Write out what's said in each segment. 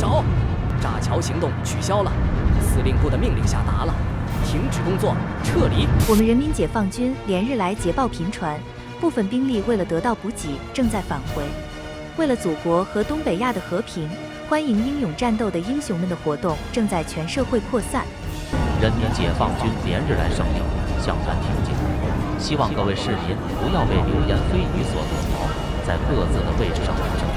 手！炸桥行动取消了，司令部的命令下达了，停止工作，撤离。我们人民解放军连日来捷报频传，部分兵力为了得到补给，正在返回。为了祖国和东北亚的和平，欢迎英勇战斗的英雄们的活动正在全社会扩散。人民解放军连日来胜利，向南挺进。希望各位市民不要被流言蜚语所动摇，在各自的位置上稳正。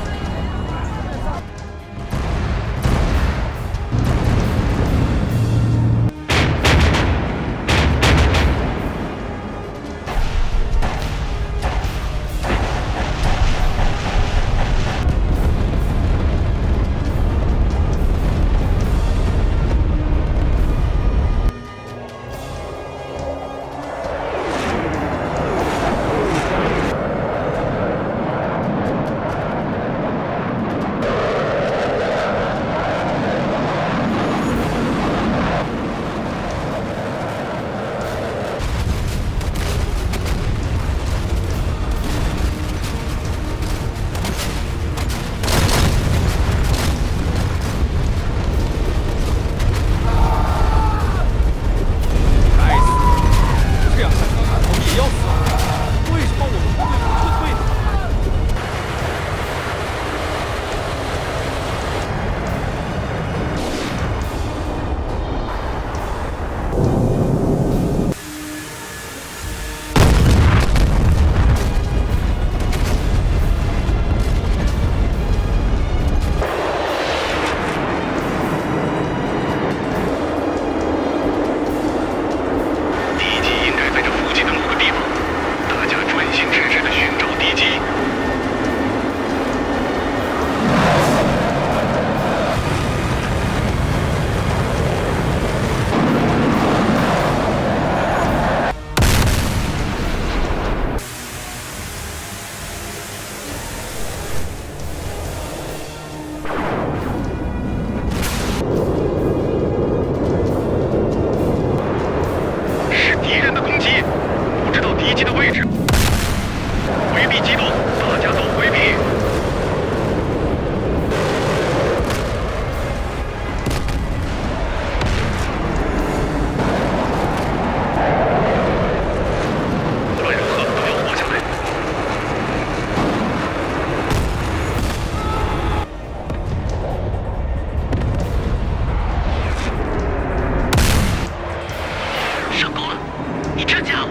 你这家伙，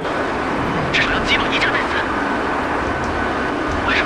至少要击落一架弹子。为什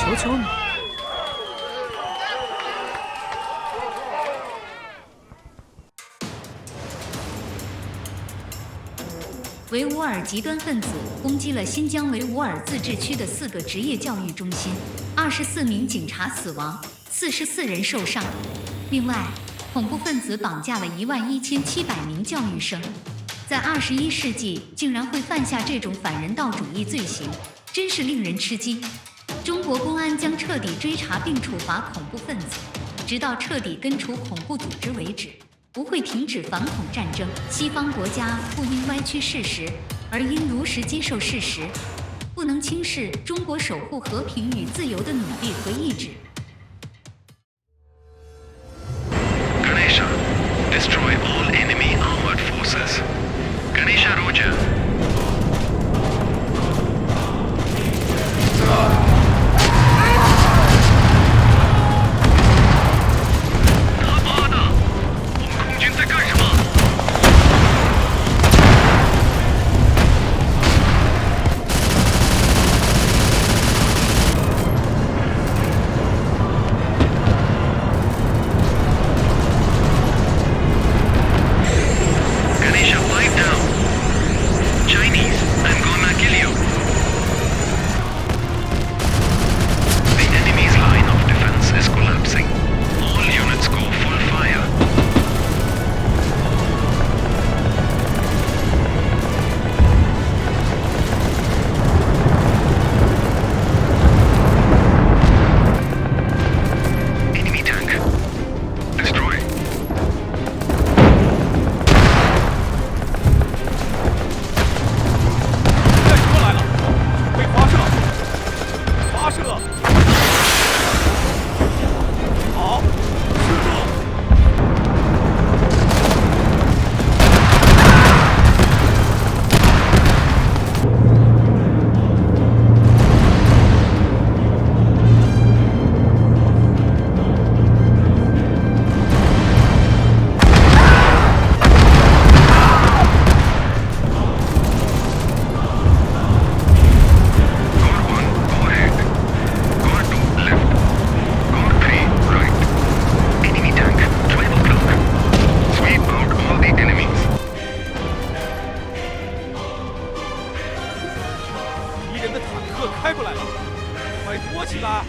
瞧瞧你。维吾尔极端分子攻击了新疆维吾尔自治区的4个职业教育中心，24名警察死亡，44人受伤。另外，恐怖分子绑架了11700名教育生。在21世纪竟然会犯下这种反人道主义罪行，真是令人吃惊。中国公安将彻底追查并处罚恐怖分子，直到彻底根除恐怖组织为止。不会停止反恐战争。西方国家不应歪曲事实，而应如实接受事实，不能轻视中国守护和平与自由的努力和意志。Ganesha, destroy all enemy armored forces. Ganesha Roger. 开过来了，快躲起来！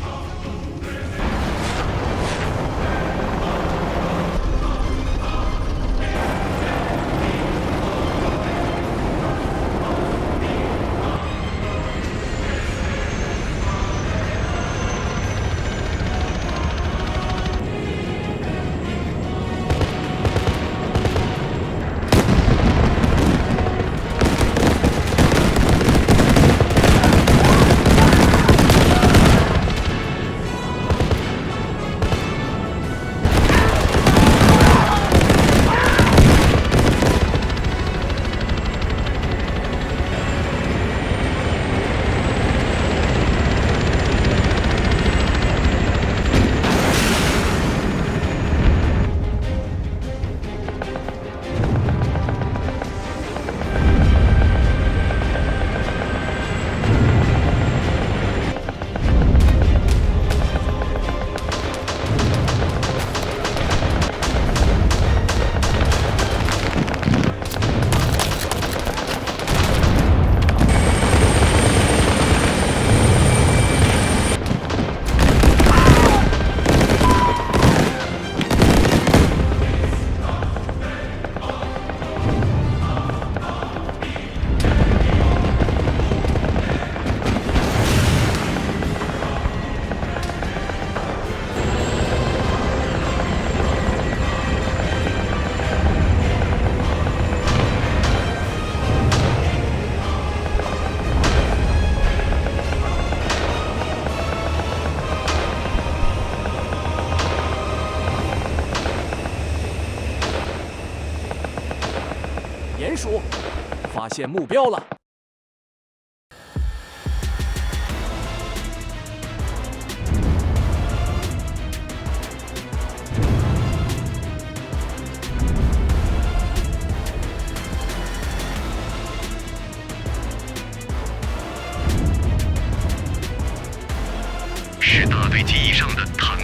鼹鼠，发现目标了。Shh. 飞机以上的坦